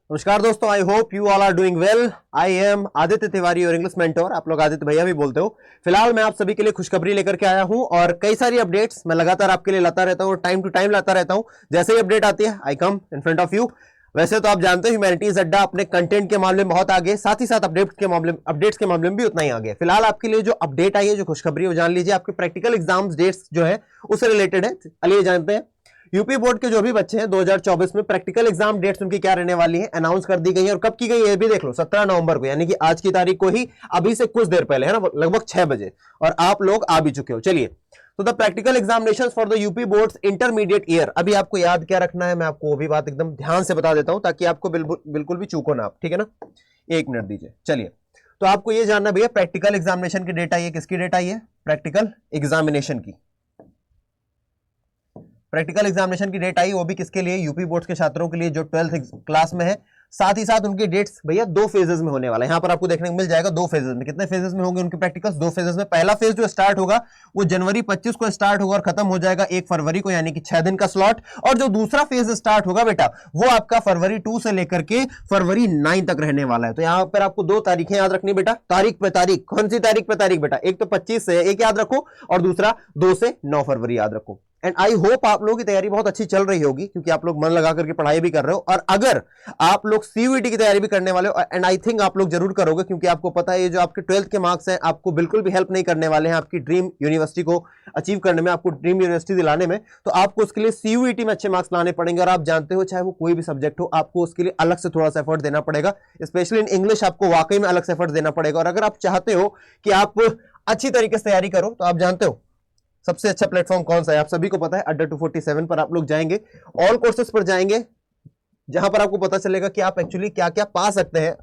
नमस्कार दोस्तों, I hope you all are doing well. I am Aditya Tiwari और इंग्लिश मेंटोर। आप लोग आदित्य भैया भी बोलते हो। फिलहाल मैं आप सभी के लिए खुशखबरी लेकर के आया हूं और कई सारी अपडेट्स मैं लगातार आपके लिए लाता रहता हूं, टाइम टू टाइम लाता रहता हूं। जैसे ही अपडेट आती है आई कम इन फ्रंट ऑफ यू। वैसे तो आप जानते हो ह्यूमैनिटीज अड्डा अपने कंटेंट के मामले में बहुत आगे, साथ ही साथ अपडेट्स के मामले में भी उतना ही आगे। फिलहाल आपके लिए जो अपडेट आई है, जो खुशखबरी है, वो जान लीजिए। आपके प्रैक्टिकल एग्जाम्स डेट्स जो है उससे रिलेटेड है। चलिए जानते हैं। यूपी बोर्ड के जो भी बच्चे हैं 2024 में प्रैक्टिकल एग्जाम डेट्स उनकी क्या रहने वाली है, अनाउंस कर दी गई है। और कब की गई है ये भी देख लो, 17 नवंबर को, यानी कि आज की तारीख को ही, अभी से कुछ देर पहले, है ना, लगभग 6 बजे। और आप लोग आ भी चुके हो। चलिए, तो the practical examinations for the UP boards intermediate year. अभी आपको याद क्या रखना है, मैं आपको वो भी बात एकदम ध्यान से बता देता हूं ताकि आपको बिल्कुल भी चूको ना आप, ठीक है ना। 1 मिनट दीजिए। चलिए, तो आपको ये जानना भैया, प्रैक्टिकल एग्जामिनेशन की डेट आई है। किसकी डेट आई है? प्रैक्टिकल एग्जामिनेशन की। प्रैक्टिकल एग्जामिनेशन की डेट आई, वो भी किसके लिए? यूपी बोर्ड्स के छात्रों के लिए जो 12th क्लास में है। साथ ही साथ उनके डेट्स भैया 2 फेजेस में होने वाला है। यहां पर आपको देखने को मिल जाएगा 2 फेजेस में। कितने फेजेस में होंगे उनके प्रैक्टिकल्स? 2 फेजेस में। पहला फेज जो स्टार्ट होगा वो जनवरी 25 को स्टार्ट होगा और खत्म हो जाएगा 1 फरवरी को, यानी कि 6 दिन का स्लॉट। और जो दूसरा फेज स्टार्ट होगा बेटा, वो आपका फरवरी 2 से लेकर के फरवरी 9 तक रहने वाला है। तो यहां पर आपको 2 तारीखें याद रखनी बेटा। तारीख पे तारीख, कौन सी तारीख पे तारीख बेटा? एक तो 25 से 1 याद रखो और दूसरा 2 से 9 फरवरी याद रखो। एंड आई होप आप लोगों की तैयारी बहुत अच्छी चल रही होगी, क्योंकि आप लोग मन लगा करके पढ़ाई भी कर रहे हो। और अगर आप लोग सीयूईटी की तैयारी भी करने वाले हो, एंड आई थिंक आप लोग जरूर करोगे, क्योंकि आपको पता है ये जो आपके 12th के मार्क्स हैं आपको बिल्कुल भी हेल्प नहीं करने वाले हैं आपकी ड्रीम यूनिवर्सिटी को अचीव करने में, आपको ड्रीम यूनिवर्सिटी दिलाने में। तो आपको उसके लिए सीयूईटी में अच्छे मार्क्स लाने पड़ेंगे। और आप जानते हो, चाहे वो कोई भी सब्जेक्ट हो, आपको उसके लिए अलग से थोड़ा सा एफर्ट देना पड़ेगा। स्पेशली इन इंग्लिश आपको वाकई में अलग से एफर्ट देना पड़ेगा। और अगर आप चाहते हो कि आप अच्छी तरीके से तैयारी करो, तो आप जानते हो सबसे अच्छा प्लेटफॉर्म कौन सा है? आप सभी को पता है, अड्डा 247 पर आप लोग जाएंगे, ऑल कोर्सेज पर जाएंगे, जहां पर आपको पता चलेगा कि आप एक्चुअली क्या क्या पा सकते हैं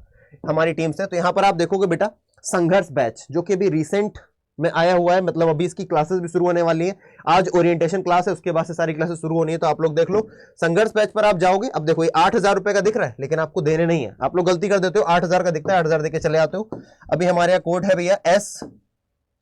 हमारी टीम से। तो यहां पर आप देखोगे बेटा, संघर्ष बैच जो कि अभी रिसेंट में आया हुआ है, मतलब अभी इसकी क्लासेस भी शुरू होने वाली हैं। आज ओरिएंटेशन क्लास है, उसके बाद से सारी क्लासेस शुरू होनी है। तो आप लोग देख लो, संघर्ष बैच पर आप जाओगे। अब देखो, ये 8,000 रुपए का दिख रहा है, लेकिन आपको देने नहीं है। आप लोग गलती कर देते हो, 8,000 का दिखता है, 8,000 देके चले आते हो। अभी हमारे यहाँ कोड है भैया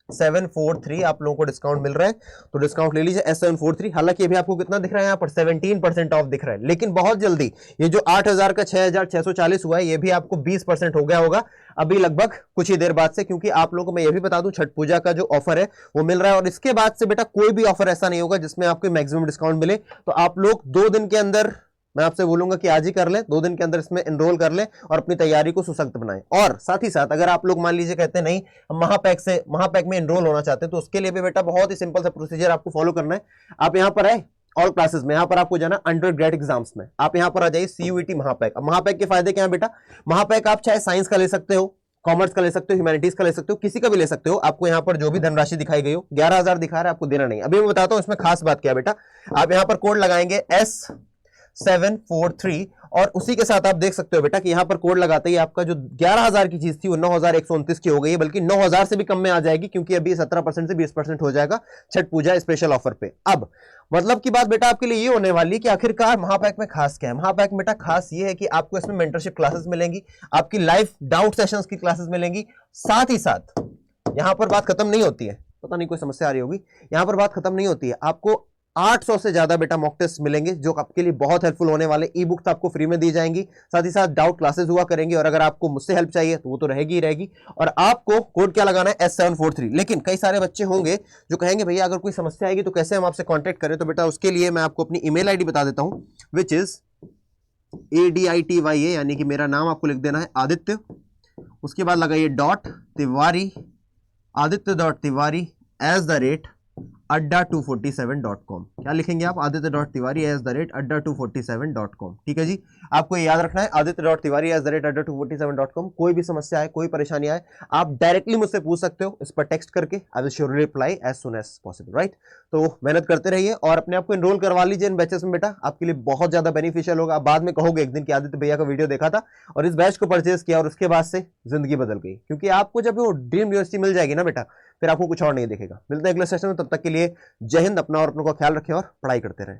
S743, आप लोगों को डिस्काउंट मिल रहा है, तो डिस्काउंट ले लीजिए S743। हालांकि अभी आपको कितना दिख रहा है यहाँ पर? 17% ऑफ दिख रहा है। लेकिन बहुत जल्दी ये जो 8,000 का 6,640 हुआ है, ये भी आपको 20% हो गया होगा अभी लगभग कुछ ही देर बाद से। क्योंकि आप लोगों को मैं ये भी बता दूं, छठ पूजा का जो ऑफर है वो मिल रहा है। और इसके बाद से बेटा कोई भी ऑफर ऐसा नहीं होगा जिसमें आपको मैक्सिमम डिस्काउंट मिले। तो आप लोग 2 दिन के अंदर, मैं आपसे बोलूंगा कि आज ही कर लें, 2 दिन के अंदर इसमें एनरोल कर लें और अपनी तैयारी को सुसख्त बनाएं। और साथ ही साथ अगर आप लोग मान लीजिए कहते हैं नहीं, हम महापैक में एनरोल होना चाहते हैं, तो उसके लिए भी बेटा बहुत ही सिंपल सा प्रोसीजर आपको फॉलो करना है। आप यहां पर आए, ऑल क्लासेस में, यहां पर आपको जाना अंडर ग्रेड एग्जाम्स में, आप यहां पर आ जाइए सीयूईटी महापैक। अब महापैक के फायदे क्या है बेटा? महापैक आप चाहे साइंस का ले सकते हो, कॉमर्स का ले सकते हो, ह्यूमैनिटीज का ले सकते हो, किसी का भी ले सकते हो। आपको यहाँ पर जो भी धनराशि दिखाई गई हो, 11,000 दिखा रहा है, आपको देना नहीं। अभी मैं बताता हूं इसमें खास बात क्या है बेटा। आप यहाँ पर कोड लगाएंगे S743 और उसी के साथ आप देख सकते हो बेटा कि यहां पर कोड लगाते ही आपका जो 11,000 की चीज थी वो 9,129 की हो गई है, बल्कि 9,000 से भी कम में आ जाएगी, क्योंकि अभी 17% से 20% हो जाएगा छठ पूजा स्पेशल ऑफर पे। अब मतलब की बात बेटा आपके लिए ये होने वाली कि आखिरकार महापैक में खास क्या है। महापैक में बेटा खास ये है कि आपको इसमें मेंटरशिप क्लासेस मिलेंगी, आपकी लाइव डाउट सेशंस की क्लासेस मिलेंगी। साथ ही साथ यहां पर बात खत्म नहीं होती है, पता नहीं कोई समस्या आ रही होगी, यहां पर बात खत्म नहीं होती है। आपको 800 से ज्यादा बेटा मॉक टेस्ट मिलेंगे, जो आपके लिए बहुत हेल्पफुल होने वाले। ई बुक्स आपको फ्री में दी जाएंगी, साथ ही साथ डाउट क्लासेस हुआ करेंगी। और अगर आपको मुझसे हेल्प चाहिए तो वो तो रहेगी ही रहेगी। और आपको कोड क्या लगाना है? S743। लेकिन कई सारे बच्चे होंगे जो कहेंगे भैया अगर कोई समस्या आएगी तो कैसे हम आपसे कॉन्टेक्ट करें? तो बेटा उसके लिए मैं आपको अपनी ईमेल आईडी बता देता हूं, विच इज ADITYA, यानी कि मेरा नाम आपको लिख देना है आदित्य, उसके बाद लगाइए डॉट तिवारी, आदित्य.तिवारी @adda247.com। क्या लिखेंगे आप? आदित्य.तिवारी @adda247.com। ठीक है जी, आपको ये याद रखना है, आदित्य.तिवारी @adda247.com। कोई भी समस्या है, कोई परेशानी आए, आप डायरेक्टली मुझसे पूछ सकते हो इस पर टेक्स्ट करके। I will surely reply as soon as possible, right. तो मेहनत करते रहिए और अपने आप को एनरोल करवा लीजिए इन बैचेस में बेटा, आपके लिए बहुत ज्यादा बेनिफिशियल होगा। आप बाद में कहोगे एक दिन कि आदित्य भैया का वीडियो देखा था और इस बैच को परचेज किया और उसके बाद से जिंदगी बदल गई। क्योंकि आपको जब वो ड्रीम यूनिवर्सिटी मिल जाएगी ना बेटा, फिर आपको कुछ और नहीं दिखेगा। मिलते हैं अगले सेशन में, तब तक के लिए जय हिंद। अपना और अपनों का ख्याल रखें और पढ़ाई करते रहें।